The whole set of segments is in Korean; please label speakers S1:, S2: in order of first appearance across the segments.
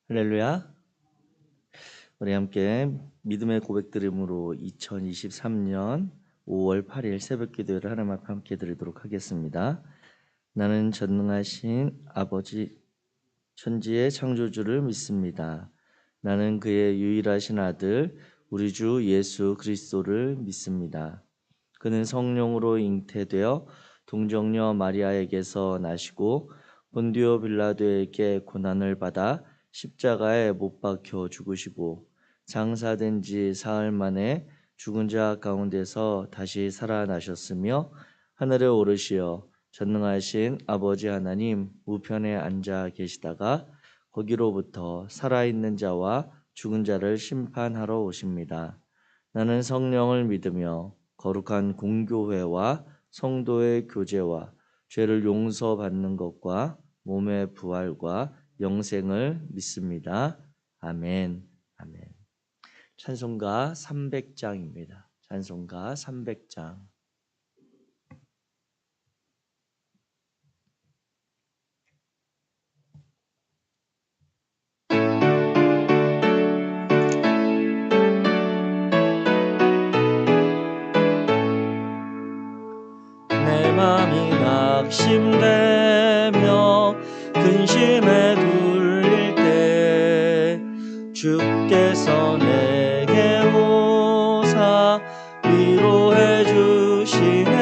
S1: 할렐루야. 우리 함께 믿음의 고백 드림으로 2023년 5월 8일 새벽 기도회를 하나님 앞에 함께 드리도록 하겠습니다. 나는 전능하신 아버지 천지의 창조주를 믿습니다. 나는 그의 유일하신 아들 우리 주 예수 그리스도를 믿습니다. 그는 성령으로 잉태되어 동정녀 마리아에게서 나시고 본디오 빌라도에게 고난을 받아 십자가에 못 박혀 죽으시고 장사된 지 사흘 만에 죽은 자 가운데서 다시 살아나셨으며 하늘에 오르시어 전능하신 아버지 하나님 우편에 앉아 계시다가 거기로부터 살아있는 자와 죽은 자를 심판하러 오십니다. 나는 성령을 믿으며 거룩한 공교회와 성도의 교제와 죄를 용서받는 것과 몸의 부활과 영생을 믿습니다. 아멘. 아멘. 찬송가 300장입니다. 찬송가 300장. 내 맘이 낙심되며 근심에 눌릴 때 주께서 내게 오사 위로해 주시네.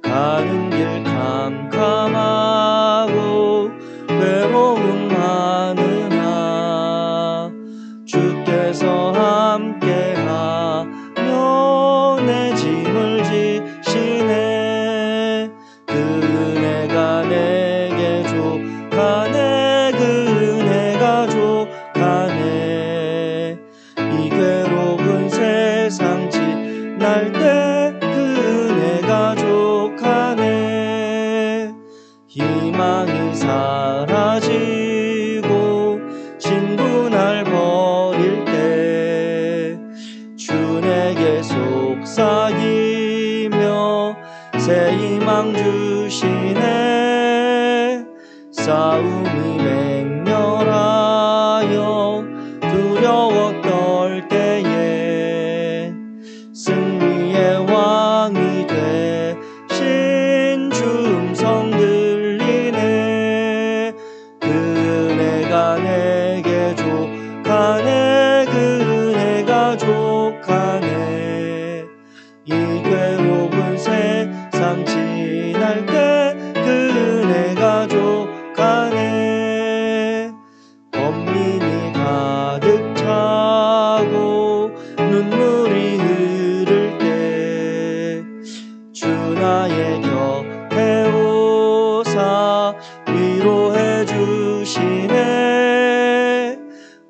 S1: 가는 길 캄캄하고 외로움 많으나 주께서 함께하며 내 짐을 지시네. 그 은혜가 내게 족하네. 그 은혜가 족하네. 이 괴로운 세상 지날 때 그 은혜가 족하네. 희망이 사라지고 친구 날 버릴 때 주 내게 속삭이며 새 희망 주시네. 싸움이 맹렬하여 두려워 떨 때에 승리의 왕이 되신 주 음성 들리네. 그 은혜가 내게 족하네. 그 은혜가 족하네. 이 괴로운 세상 지날 때 그 은혜가 족하네. 범민이 가득 차고 눈물이 흐를 때 주 나의 곁에 오사 위로해 주시네.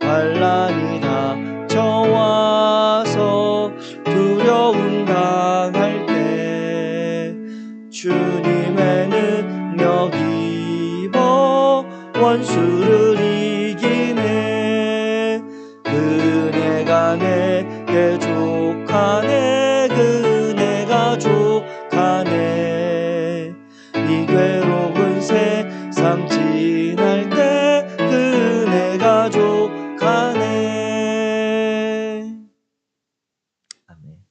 S1: 환난이 닥쳐와서 두려움 당할 때 주님의 능력 입어 원수를 이기네. 그 은혜가 내게 족하네. 그 은혜가 족하네. 이 괴로운 세상 지날 때 그 은혜가 족하네. 아멘.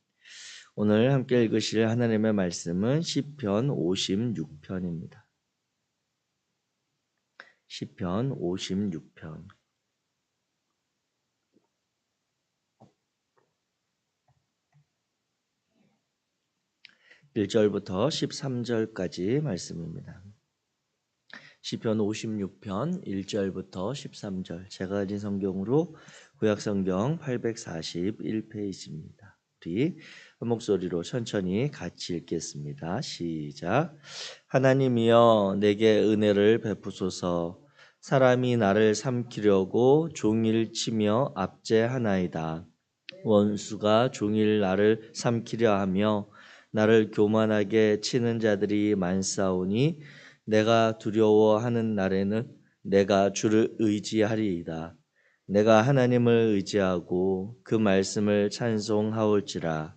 S1: 오늘 함께 읽으실 하나님의 말씀은 시편 56편입니다. 시편 56편. 1절부터 13절까지 말씀입니다. 시편 56편 1절부터 13절. 제가 가진 성경으로 구약성경 841페이지입니다. 우리 한 목소리로 천천히 같이 읽겠습니다. 시작. 하나님이여 내게 은혜를 베푸소서. 사람이 나를 삼키려고 종일 치며 압제하나이다. 원수가 종일 나를 삼키려 하며 나를 교만하게 치는 자들이 많사오니 내가 두려워하는 날에는 내가 주를 의지하리이다. 내가 하나님을 의지하고 그 말씀을 찬송하올지라.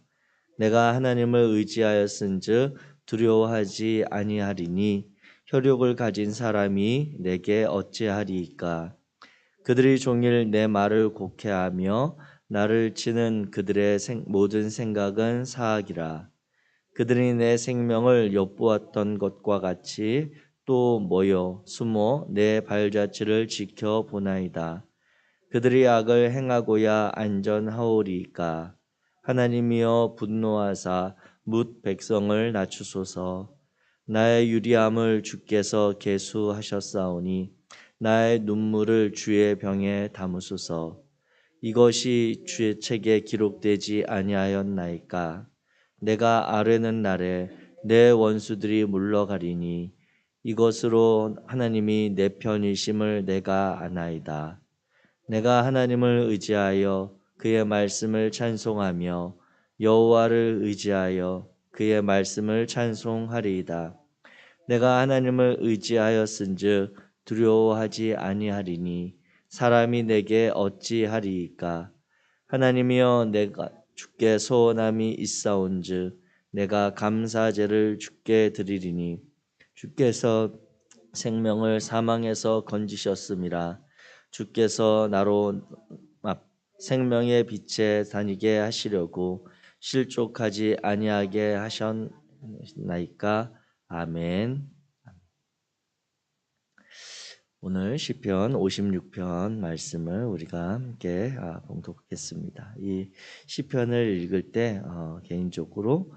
S1: 내가 하나님을 의지하였은즉 두려워하지 아니하리니 혈육을 가진 사람이 내게 어찌하리이까. 그들이 종일 내 말을 곡해하며 나를 치는 그들의 모든 생각은 사악이라. 그들이 내 생명을 엿보았던 것과 같이 또 모여 숨어 내 발자취를 지켜보나이다. 그들이 악을 행하고야 안전하오리까. 하나님이여 분노하사 뭇 백성을 낮추소서. 나의 유리함을 주께서 계수하셨사오니 나의 눈물을 주의 병에 담으소서. 이것이 주의 책에 기록되지 아니하였나이까. 내가 아뢰는 날에 내 원수들이 물러가리니 이것으로 하나님이 내 편이심을 내가 아나이다. 내가 하나님을 의지하여 그의 말씀을 찬송하며 여호와를 의지하여 그의 말씀을 찬송하리이다. 내가 하나님을 의지하였은즉 두려워하지 아니하리니 사람이 내게 어찌하리이까. 하나님이여 내가 주께 소원함이 있사온즉 내가 감사제를 주께 드리리니 주께서 생명을 사망에서 건지셨음이라. 주께서 나로 생명의 빛에 다니게 하시려고 실족하지 아니하게 하셨나이까. 아멘. 오늘 시편 56편 말씀을 우리가 함께 봉독하겠습니다. 이 시편을 읽을 때 개인적으로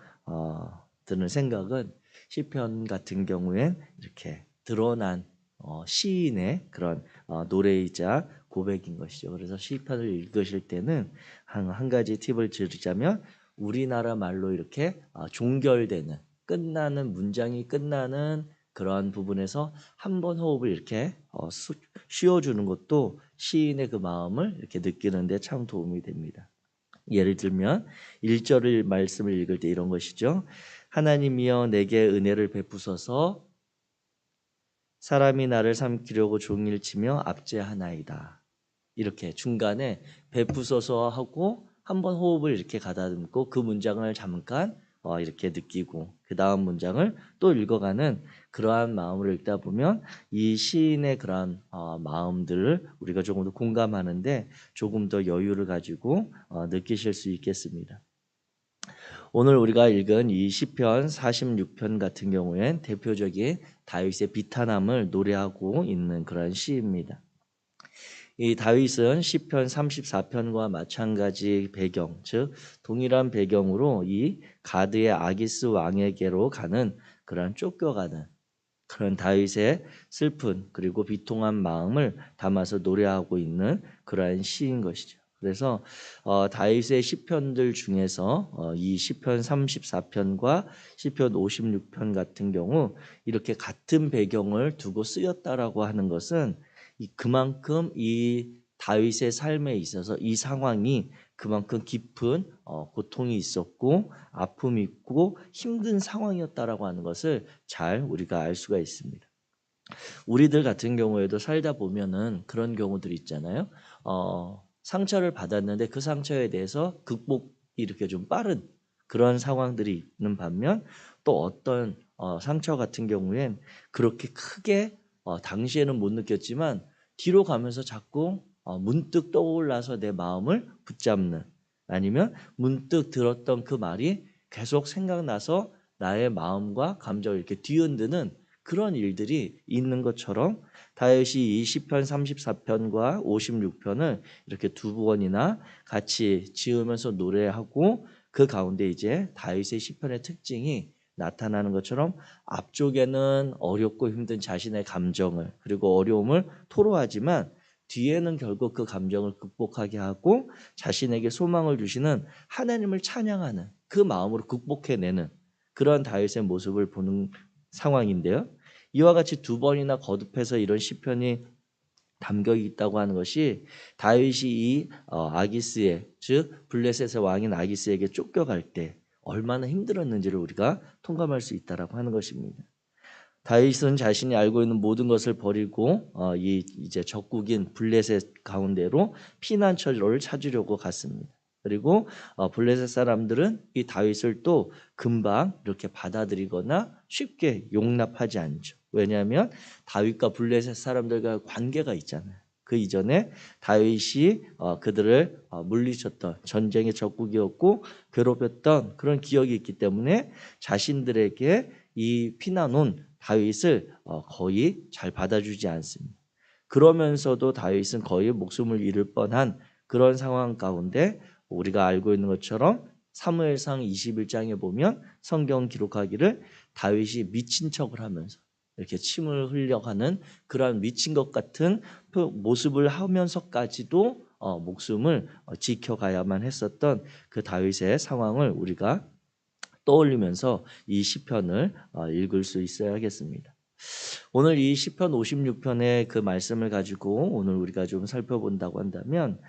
S1: 드는 생각은 시편 같은 경우엔 이렇게 드러난 시인의 그런 노래이자 고백인 것이죠. 그래서 시편을 읽으실 때는 한 가지 팁을 드리자면 우리나라 말로 이렇게 종결되는 끝나는 문장이 끝나는 그러한 부분에서 한 번 호흡을 이렇게 쉬어주는 것도 시인의 그 마음을 이렇게 느끼는데 참 도움이 됩니다. 예를 들면 1절을 말씀을 읽을 때 이런 것이죠. 하나님이여 내게 은혜를 베푸소서. 사람이 나를 삼키려고 종일 치며 압제하나이다. 이렇게 중간에 베푸소서 하고 한 번 호흡을 이렇게 가다듬고 그 문장을 잠깐 이렇게 느끼고 그 다음 문장을 또 읽어가는 그러한 마음을 읽다 보면 이 시인의 그러한 마음들을 우리가 조금 더 공감하는데 조금 더 여유를 가지고 느끼실 수 있겠습니다. 오늘 우리가 읽은 이 시편 46편 같은 경우엔 대표적인 다윗의 비탄함을 노래하고 있는 그런 시입니다. 이 다윗은 시편 34편과 마찬가지 배경, 즉 동일한 배경으로 이 가드의 아기스 왕에게로 가는 그런 쫓겨가는 그런 다윗의 슬픈 그리고 비통한 마음을 담아서 노래하고 있는 그러한 시인 것이죠. 그래서 다윗의 시편들 중에서 이 시편 34편과 시편 56편 같은 경우 이렇게 같은 배경을 두고 쓰였다라고 하는 것은 그만큼 이 다윗의 삶에 있어서 이 상황이 그만큼 깊은 고통이 있었고 아픔이 있고 힘든 상황이었다라고 하는 것을 잘 우리가 알 수가 있습니다. 우리들 같은 경우에도 살다 보면은 그런 경우들이 있잖아요. 상처를 받았는데 그 상처에 대해서 극복이 이렇게 좀 빠른 그런 상황들이 있는 반면 또 어떤 상처 같은 경우엔 그렇게 크게 당시에는 못 느꼈지만 뒤로 가면서 자꾸 문득 떠올라서 내 마음을 붙잡는 아니면 문득 들었던 그 말이 계속 생각나서 나의 마음과 감정을 이렇게 뒤흔드는 그런 일들이 있는 것처럼 다윗이 이 시편 34편과 56편을 이렇게 두 번이나 같이 지으면서 노래하고 그 가운데 이제 다윗의 시편의 특징이 나타나는 것처럼 앞쪽에는 어렵고 힘든 자신의 감정을 그리고 어려움을 토로하지만 뒤에는 결국 그 감정을 극복하게 하고 자신에게 소망을 주시는 하나님을 찬양하는 그 마음으로 극복해내는 그런 다윗의 모습을 보는 상황인데요. 이와 같이 두 번이나 거듭해서 이런 시편이 담겨 있다고 하는 것이 다윗이 이 아기스의 즉 블레셋의 왕인 아기스에게 쫓겨갈 때 얼마나 힘들었는지를 우리가 통감할 수 있다라고 하는 것입니다. 다윗은 자신이 알고 있는 모든 것을 버리고 이제 적국인 블레셋 가운데로 피난처를 찾으려고 갔습니다. 그리고 블레셋 사람들은 이 다윗을 또 금방 이렇게 받아들이거나 쉽게 용납하지 않죠. 왜냐하면 다윗과 블레셋 사람들과 관계가 있잖아요. 그 이전에 다윗이 그들을 물리쳤던 전쟁의 적국이었고 괴롭혔던 그런 기억이 있기 때문에 자신들에게 이 피난 온 다윗을 거의 잘 받아주지 않습니다. 그러면서도 다윗은 거의 목숨을 잃을 뻔한 그런 상황 가운데 우리가 알고 있는 것처럼 사무엘상 21장에 보면 성경 기록하기를 다윗이 미친 척을 하면서 이렇게 침을 흘려가는 그러한 미친 것 같은 모습을 하면서까지도 목숨을 지켜가야만 했었던 그 다윗의 상황을 우리가 떠올리면서 이 시편을 읽을 수 있어야겠습니다. 오늘 이 시편 56편의 그 말씀을 가지고 오늘 우리가 좀 살펴본다고 한다면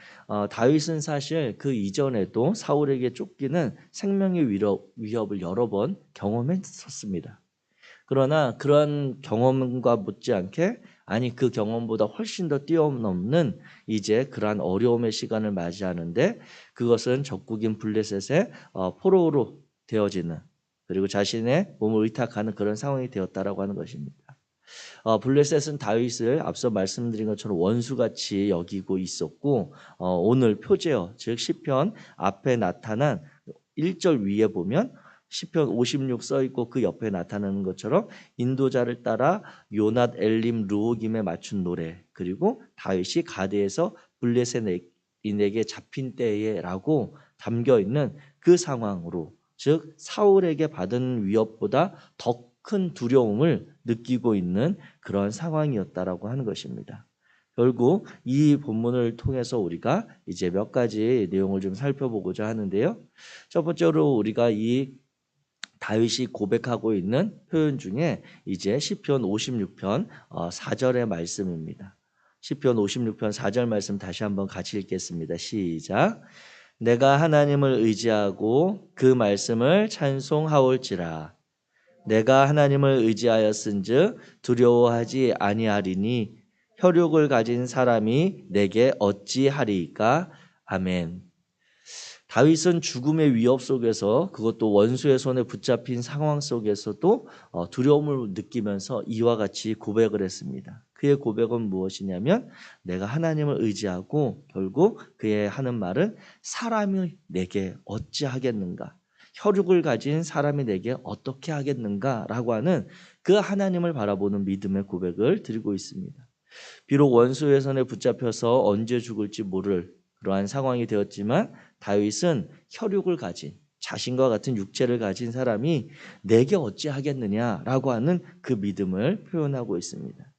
S1: 다윗은 사실 그 이전에도 사울에게 쫓기는 생명의 위협을 여러 번 경험했었습니다. 그러나 그러한 경험과 못지않게 아니 그 경험보다 훨씬 더 뛰어넘는 이제 그러한 어려움의 시간을 맞이하는데 그것은 적국인 블레셋의 포로로 되어지는 그리고 자신의 몸을 의탁하는 그런 상황이 되었다라고 하는 것입니다. 블레셋은 다윗을 앞서 말씀드린 것처럼 원수같이 여기고 있었고 오늘 표제어 즉 시편 앞에 나타난 1절 위에 보면 시편 56 써있고 그 옆에 나타나는 것처럼 인도자를 따라 요낫 엘림 르호김에 맞춘 노래 그리고 다윗이 가드에서 블레셋인에게 잡힌 때에 라고 담겨있는 그 상황으로 즉 사울에게 받은 위협보다 더 큰 두려움을 느끼고 있는 그런 상황이었다라고 하는 것입니다. 결국 이 본문을 통해서 우리가 이제 몇 가지 내용을 좀 살펴보고자 하는데요. 첫 번째로 우리가 이 다윗이 고백하고 있는 표현 중에 이제 시편 56편 4절의 말씀입니다. 시편 56편 4절 말씀 다시 한번 같이 읽겠습니다. 시작. 내가 하나님을 의지하고 그 말씀을 찬송하올지라. 내가 하나님을 의지하였은즉 두려워하지 아니하리니 혈육을 가진 사람이 내게 어찌하리이까. 아멘. 다윗은 죽음의 위협 속에서 그것도 원수의 손에 붙잡힌 상황 속에서도 두려움을 느끼면서 이와 같이 고백을 했습니다. 그의 고백은 무엇이냐면 내가 하나님을 의지하고 결국 그의 하는 말은 사람이 내게 어찌하겠는가. 혈육을 가진 사람이 내게 어떻게 하겠는가라고 하는 그 하나님을 바라보는 믿음의 고백을 드리고 있습니다. 비록 원수의 손에 붙잡혀서 언제 죽을지 모를 그러한 상황이 되었지만 다윗은 혈육을 가진 자신과 같은 육체를 가진 사람이 내게 어찌하겠느냐라고 하는 그 믿음을 표현하고 있습니다.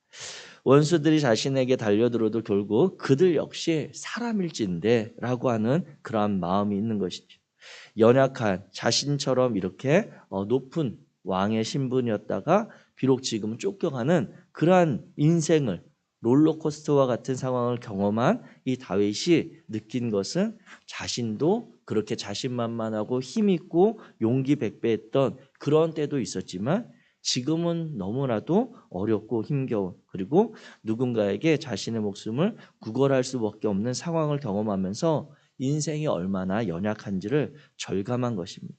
S1: 원수들이 자신에게 달려들어도 결국 그들 역시 사람일진데 라고 하는 그러한 마음이 있는 것이죠. 연약한 자신처럼 이렇게 높은 왕의 신분이었다가 비록 지금은 쫓겨가는 그러한 인생을 롤러코스터와 같은 상황을 경험한 이 다윗이 느낀 것은 자신도 그렇게 자신만만하고 힘있고 용기 백배했던 그런 때도 있었지만 지금은 너무나도 어렵고 힘겨운 그리고 누군가에게 자신의 목숨을 구걸할 수밖에 없는 상황을 경험하면서 인생이 얼마나 연약한지를 절감한 것입니다.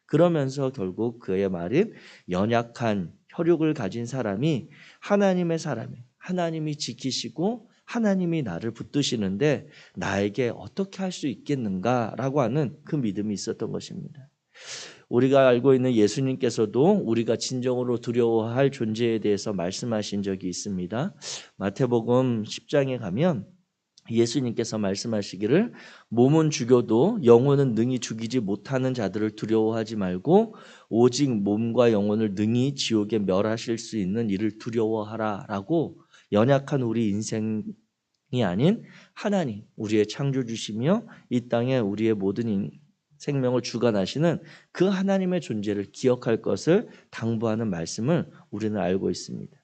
S1: 그러면서 결국 그의 말인 연약한 혈육을 가진 사람이 하나님의 사람이 하나님이 지키시고 하나님이 나를 붙드시는데 나에게 어떻게 할 수 있겠는가라고 하는 그 믿음이 있었던 것입니다. 우리가 알고 있는 예수님께서도 우리가 진정으로 두려워할 존재에 대해서 말씀하신 적이 있습니다. 마태복음 10장에 가면 예수님께서 말씀하시기를 몸은 죽여도 영혼은 능히 죽이지 못하는 자들을 두려워하지 말고 오직 몸과 영혼을 능히 지옥에 멸하실 수 있는 이를 두려워하라 라고 연약한 우리 인생이 아닌 하나님 우리의 창조주시며 이 땅에 우리의 모든 생명을 주관하시는 그 하나님의 존재를 기억할 것을 당부하는 말씀을 우리는 알고 있습니다.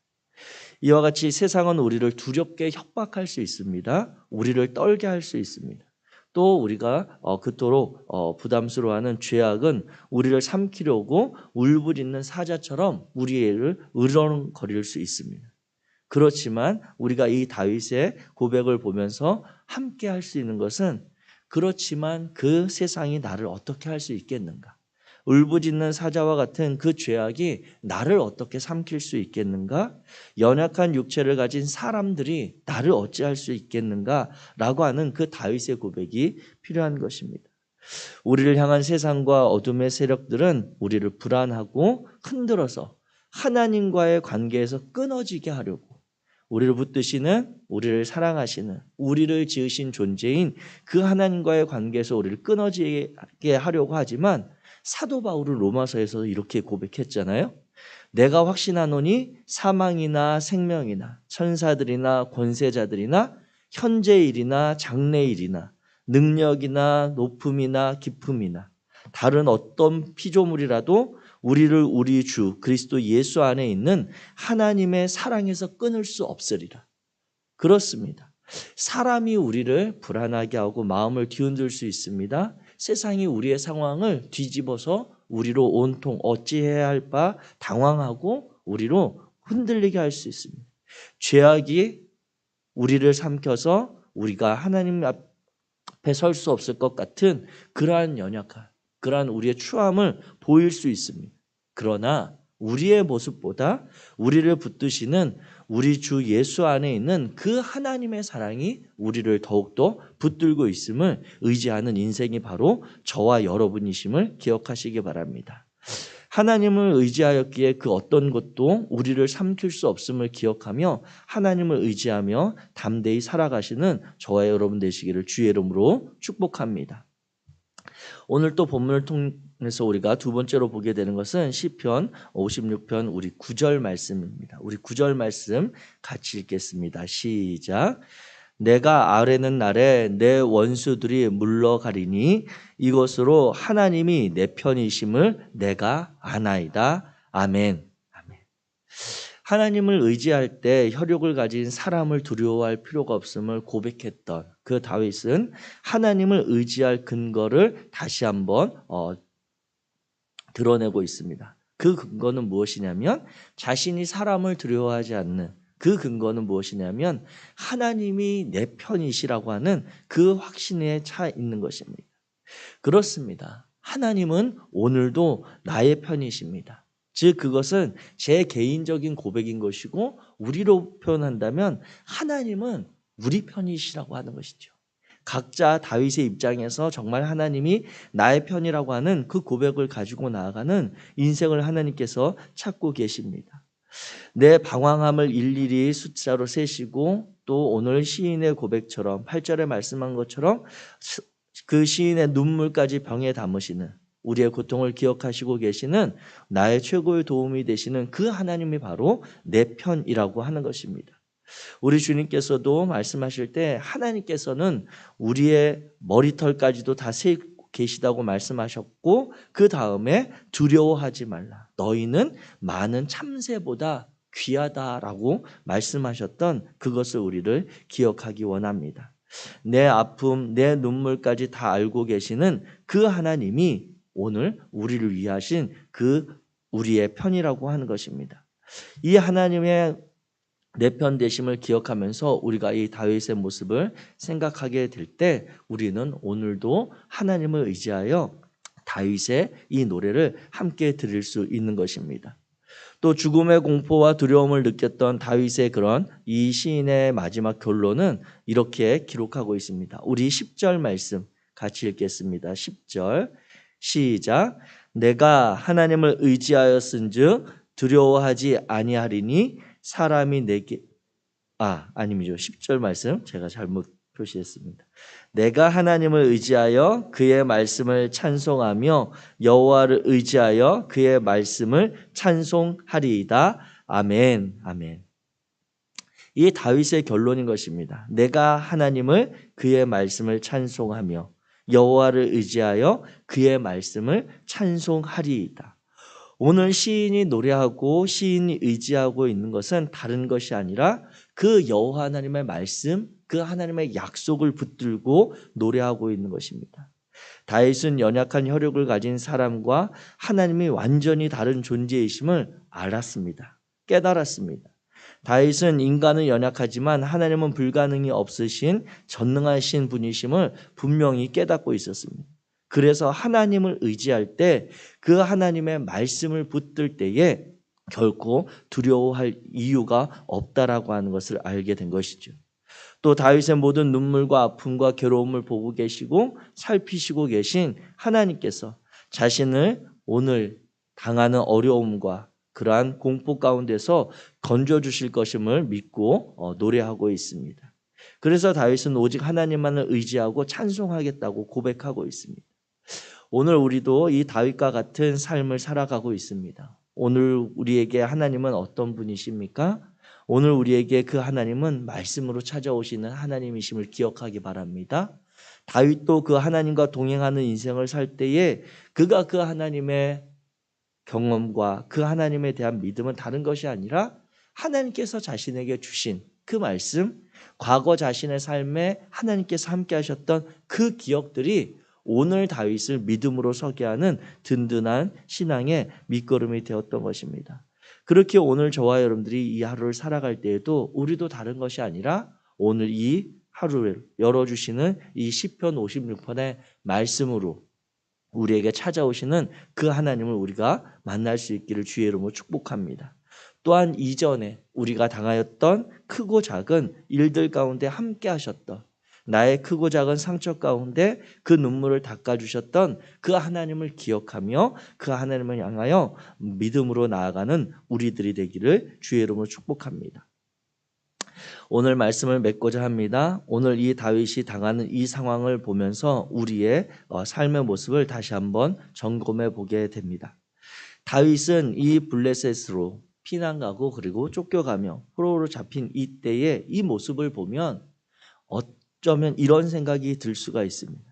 S1: 이와 같이 세상은 우리를 두렵게 협박할 수 있습니다. 우리를 떨게 할 수 있습니다. 또 우리가 그토록 부담스러워하는 죄악은 우리를 삼키려고 울부짖는 사자처럼 우리를 으르렁거릴 수 있습니다. 그렇지만 우리가 이 다윗의 고백을 보면서 함께 할 수 있는 것은 그렇지만 그 세상이 나를 어떻게 할 수 있겠는가? 울부짖는 사자와 같은 그 죄악이 나를 어떻게 삼킬 수 있겠는가? 연약한 육체를 가진 사람들이 나를 어찌할 수 있겠는가라고 하는 그 다윗의 고백이 필요한 것입니다. 우리를 향한 세상과 어둠의 세력들은 우리를 불안하고 흔들어서 하나님과의 관계에서 끊어지게 하려고, 우리를 붙드시는, 우리를 사랑하시는, 우리를 지으신 존재인 그 하나님과의 관계에서 우리를 끊어지게 하려고 하지만, 사도 바울은 로마서에서 이렇게 고백했잖아요. 내가 확신하노니 사망이나 생명이나 천사들이나 권세자들이나 현재일이나 장래일이나 능력이나 높음이나 깊음이나 다른 어떤 피조물이라도 우리를 우리 주 그리스도 예수 안에 있는 하나님의 사랑에서 끊을 수 없으리라. 그렇습니다. 사람이 우리를 불안하게 하고 마음을 뒤흔들 수 있습니다. 세상이 우리의 상황을 뒤집어서 우리로 온통 어찌해야 할 바 당황하고 우리로 흔들리게 할 수 있습니다. 죄악이 우리를 삼켜서 우리가 하나님 앞에 설 수 없을 것 같은 그러한 연약함, 그러한 우리의 추함을 보일 수 있습니다. 그러나 우리의 모습보다 우리를 붙드시는 우리 주 예수 안에 있는 그 하나님의 사랑이 우리를 더욱더 붙들고 있음을 의지하는 인생이 바로 저와 여러분이심을 기억하시기 바랍니다. 하나님을 의지하였기에 그 어떤 것도 우리를 삼킬 수 없음을 기억하며 하나님을 의지하며 담대히 살아가시는 저와 여러분 되시기를 주의 이름으로 축복합니다. 오늘 또 본문을 통해서 우리가 두 번째로 보게 되는 것은 시편 56편 우리 9절 말씀입니다. 우리 9절 말씀 같이 읽겠습니다. 시작. 내가 아뢰는 날에 내 원수들이 물러가리니 이것으로 하나님이 내 편이심을 내가 아나이다. 아멘. 아멘. 하나님을 의지할 때 혈육을 가진 사람을 두려워할 필요가 없음을 고백했던 그 다윗은 하나님을 의지할 근거를 다시 한번 드러내고 있습니다. 그 근거는 무엇이냐면 자신이 사람을 두려워하지 않는 그 근거는 무엇이냐면 하나님이 내 편이시라고 하는 그 확신에 차 있는 것입니다. 그렇습니다. 하나님은 오늘도 나의 편이십니다. 즉 그것은 제 개인적인 고백인 것이고 우리로 표현한다면 하나님은 우리 편이시라고 하는 것이죠. 각자 다윗의 입장에서 정말 하나님이 나의 편이라고 하는 그 고백을 가지고 나아가는 인생을 하나님께서 찾고 계십니다. 내 방황함을 일일이 숫자로 세시고 또 오늘 시인의 고백처럼 8절에 말씀한 것처럼 그 시인의 눈물까지 병에 담으시는 우리의 고통을 기억하시고 계시는 나의 최고의 도움이 되시는 그 하나님이 바로 내 편이라고 하는 것입니다. 우리 주님께서도 말씀하실 때 하나님께서는 우리의 머리털까지도 다 세고 계시다고 말씀하셨고 그 다음에 두려워하지 말라. 너희는 많은 참새보다 귀하다라고 말씀하셨던 그것을 우리를 기억하기 원합니다. 내 아픔, 내 눈물까지 다 알고 계시는 그 하나님이 오늘 우리를 위하신 그 우리의 편이라고 하는 것입니다. 이 하나님의 내 편 되심을 기억하면서 우리가 이 다윗의 모습을 생각하게 될 때 우리는 오늘도 하나님을 의지하여 다윗의 이 노래를 함께 들을 수 있는 것입니다. 또 죽음의 공포와 두려움을 느꼈던 다윗의 그런 이 시인의 마지막 결론은 이렇게 기록하고 있습니다. 우리 10절 말씀 같이 읽겠습니다. 10절 시작. 내가 하나님을 의지하였은즉 두려워하지 아니하리니 사람이 내게 아니죠. 10절 말씀 제가 잘못 표시했습니다. 내가 하나님을 의지하여 그의 말씀을 찬송하며 여호와를 의지하여 그의 말씀을 찬송하리이다. 아멘. 아멘. 이 다윗의 결론인 것입니다. 내가 하나님을 그의 말씀을 찬송하며 여호와를 의지하여 그의 말씀을 찬송하리이다. 오늘 시인이 노래하고 시인이 의지하고 있는 것은 다른 것이 아니라 그 여호와 하나님의 말씀, 그 하나님의 약속을 붙들고 노래하고 있는 것입니다. 다윗은 연약한 혈육을 가진 사람과 하나님이 완전히 다른 존재이심을 알았습니다. 깨달았습니다. 다윗은 인간은 연약하지만 하나님은 불가능이 없으신 전능하신 분이심을 분명히 깨닫고 있었습니다. 그래서 하나님을 의지할 때 그 하나님의 말씀을 붙들 때에 결코 두려워할 이유가 없다라고 하는 것을 알게 된 것이죠. 또 다윗의 모든 눈물과 아픔과 괴로움을 보고 계시고 살피시고 계신 하나님께서 자신을 오늘 당하는 어려움과 그러한 공포 가운데서 건져주실 것임을 믿고 노래하고 있습니다. 그래서 다윗은 오직 하나님만을 의지하고 찬송하겠다고 고백하고 있습니다. 오늘 우리도 이 다윗과 같은 삶을 살아가고 있습니다. 오늘 우리에게 하나님은 어떤 분이십니까? 오늘 우리에게 그 하나님은 말씀으로 찾아오시는 하나님이심을 기억하기 바랍니다. 다윗도 그 하나님과 동행하는 인생을 살 때에 그가 그 하나님의 경험과 그 하나님에 대한 믿음은 다른 것이 아니라 하나님께서 자신에게 주신 그 말씀, 과거 자신의 삶에 하나님께서 함께 하셨던 그 기억들이 오늘 다윗을 믿음으로 서게 하는 든든한 신앙의 밑거름이 되었던 것입니다. 그렇게 오늘 저와 여러분들이 이 하루를 살아갈 때에도 우리도 다른 것이 아니라 오늘 이 하루를 열어주시는 이 시편 56편의 말씀으로 우리에게 찾아오시는 그 하나님을 우리가 만날 수 있기를 주의 이름으로 축복합니다. 또한 이전에 우리가 당하였던 크고 작은 일들 가운데 함께 하셨던 나의 크고 작은 상처 가운데 그 눈물을 닦아주셨던 그 하나님을 기억하며 그 하나님을 향하여 믿음으로 나아가는 우리들이 되기를 주의 이름으로 축복합니다. 오늘 말씀을 맺고자 합니다. 오늘 이 다윗이 당하는 이 상황을 보면서 우리의 삶의 모습을 다시 한번 점검해 보게 됩니다. 다윗은 이 블레셋으로 피난가고 그리고 쫓겨가며 포로로 잡힌 이때의 이 모습을 보면 어쩌면 이런 생각이 들 수가 있습니다.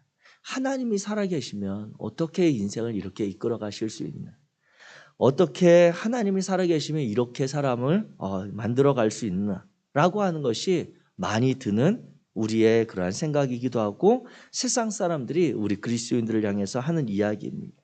S1: 하나님이 살아계시면 어떻게 인생을 이렇게 이끌어 가실 수 있나? 어떻게 하나님이 살아계시면 이렇게 사람을 만들어 갈 수 있나? 라고 하는 것이 많이 드는 우리의 그러한 생각이기도 하고 세상 사람들이 우리 그리스도인들을 향해서 하는 이야기입니다.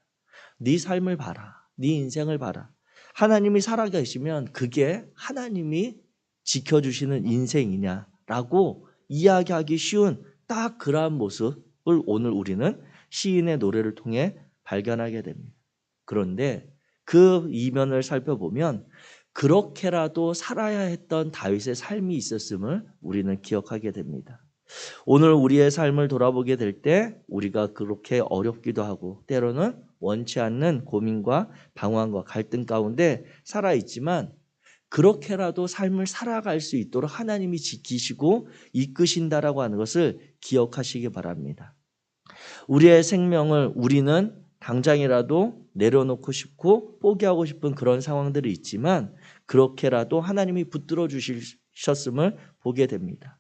S1: 네 삶을 봐라. 네 인생을 봐라. 하나님이 살아계시면 그게 하나님이 지켜주시는 인생이냐라고 이야기하기 쉬운 딱 그러한 모습을 오늘 우리는 시인의 노래를 통해 발견하게 됩니다. 그런데 그 이면을 살펴보면 그렇게라도 살아야 했던 다윗의 삶이 있었음을 우리는 기억하게 됩니다. 오늘 우리의 삶을 돌아보게 될 때 우리가 그렇게 어렵기도 하고 때로는 원치 않는 고민과 방황과 갈등 가운데 살아있지만 그렇게라도 삶을 살아갈 수 있도록 하나님이 지키시고 이끄신다라고 하는 것을 기억하시기 바랍니다. 우리의 생명을 우리는 당장이라도 내려놓고 싶고 포기하고 싶은 그런 상황들이 있지만 그렇게라도 하나님이 붙들어 주셨음을 보게 됩니다.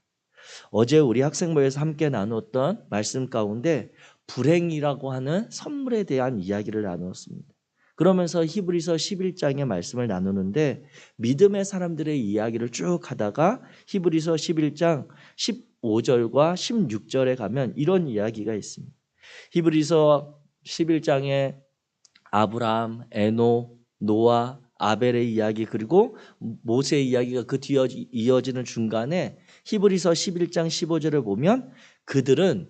S1: 어제 우리 학생모에서 함께 나누었던 말씀 가운데 불행이라고 하는 선물에 대한 이야기를 나누었습니다. 그러면서 히브리서 11장의 말씀을 나누는데 믿음의 사람들의 이야기를 쭉 하다가 히브리서 11장 15절과 16절에 가면 이런 이야기가 있습니다. 히브리서 11장에 아브라함, 에노, 노아, 아벨의 이야기 그리고 모세의 이야기가 그 뒤에 이어지는 중간에 히브리서 11장 15절을 보면 그들은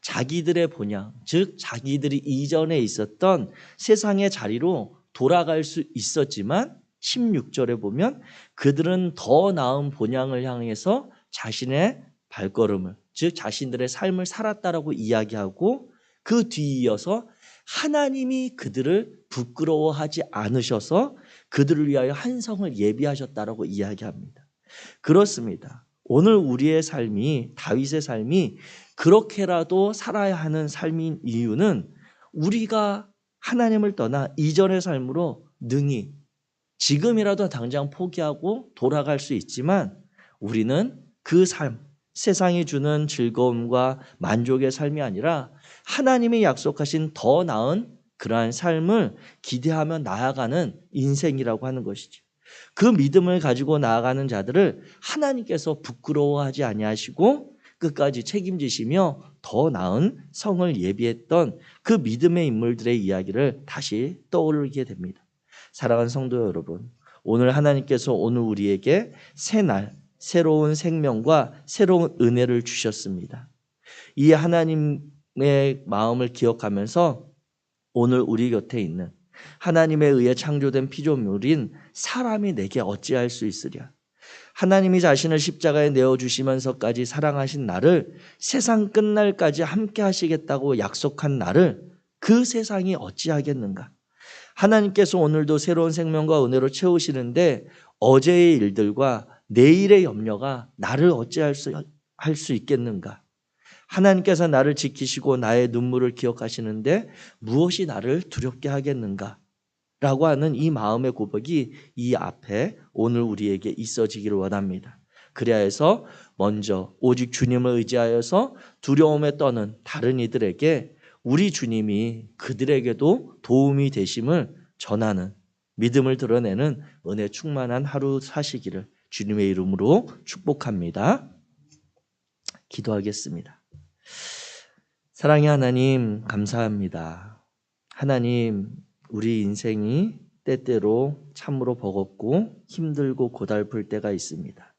S1: 자기들의 본향, 즉 자기들이 이전에 있었던 세상의 자리로 돌아갈 수 있었지만 16절에 보면 그들은 더 나은 본향을 향해서 자신의 발걸음을, 즉 자신들의 삶을 살았다라고 이야기하고 그 뒤이어서 하나님이 그들을 부끄러워하지 않으셔서 그들을 위하여 한 성을 예비하셨다라고 이야기합니다. 그렇습니다. 오늘 우리의 삶이 다윗의 삶이 그렇게라도 살아야 하는 삶인 이유는 우리가 하나님을 떠나 이전의 삶으로 능히 지금이라도 당장 포기하고 돌아갈 수 있지만 우리는 그 삶, 세상이 주는 즐거움과 만족의 삶이 아니라 하나님이 약속하신 더 나은 그러한 삶을 기대하며 나아가는 인생이라고 하는 것이죠. 그 믿음을 가지고 나아가는 자들을 하나님께서 부끄러워하지 아니하시고 끝까지 책임지시며 더 나은 성을 예비했던 그 믿음의 인물들의 이야기를 다시 떠올리게 됩니다. 사랑하는 성도 여러분, 오늘 하나님께서 오늘 우리에게 새날 새로운 생명과 새로운 은혜를 주셨습니다. 이 하나님 마음을 기억하면서 오늘 우리 곁에 있는 하나님에 의해 창조된 피조물인 사람이 내게 어찌할 수 있으랴. 하나님이 자신을 십자가에 내어주시면서까지 사랑하신 나를 세상 끝날까지 함께 하시겠다고 약속한 나를 그 세상이 어찌하겠는가. 하나님께서 오늘도 새로운 생명과 은혜로 채우시는데 어제의 일들과 내일의 염려가 나를 어찌할 수 있겠는가. 하나님께서 나를 지키시고 나의 눈물을 기억하시는데 무엇이 나를 두렵게 하겠는가 라고 하는 이 마음의 고백이 이 앞에 오늘 우리에게 있어지기를 원합니다. 그래야 해서 먼저 오직 주님을 의지하여서 두려움에 떠는 다른 이들에게 우리 주님이 그들에게도 도움이 되심을 전하는 믿음을 드러내는 은혜 충만한 하루 사시기를 주님의 이름으로 축복합니다. 기도하겠습니다. 사랑의 하나님, 감사합니다. 하나님, 우리 인생이 때때로 참으로 버겁고 힘들고 고달플 때가 있습니다.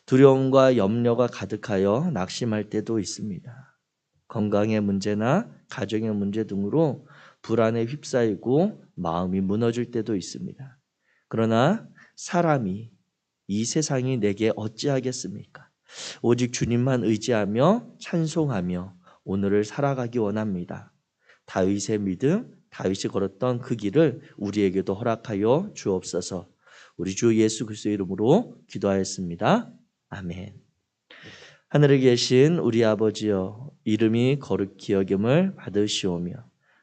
S1: 두려움과 염려가 가득하여 낙심할 때도 있습니다. 건강의 문제나 가정의 문제 등으로 불안에 휩싸이고 마음이 무너질 때도 있습니다. 그러나 사람이 이 세상이 내게 어찌하겠습니까? 오직 주님만 의지하며 찬송하며 오늘을 살아가기 원합니다. 다윗의 믿음, 다윗이 걸었던 그 길을 우리에게도 허락하여 주옵소서. 우리 주 예수 그리스도의 이름으로 기도하였습니다. 아멘. 하늘에 계신 우리 아버지여, 이름이 거룩히 여김을 받으시오며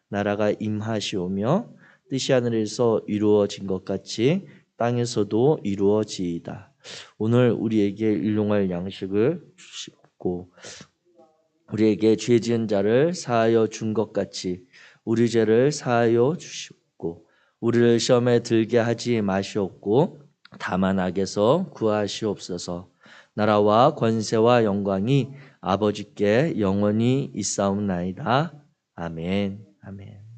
S1: 나라가 임하시오며 뜻이 하늘에서 이루어진 것 같이 땅에서도 이루어지이다. 오늘 우리에게 일용할 양식을 주시고 우리에게 죄 지은 자를 사하여 준 것 같이 우리 죄를 사하여 주시옵고 우리를 시험에 들게 하지 마시옵고 다만 악에서 구하시옵소서. 나라와 권세와 영광이 아버지께 영원히 있사옵나이다. 아멘. 아멘.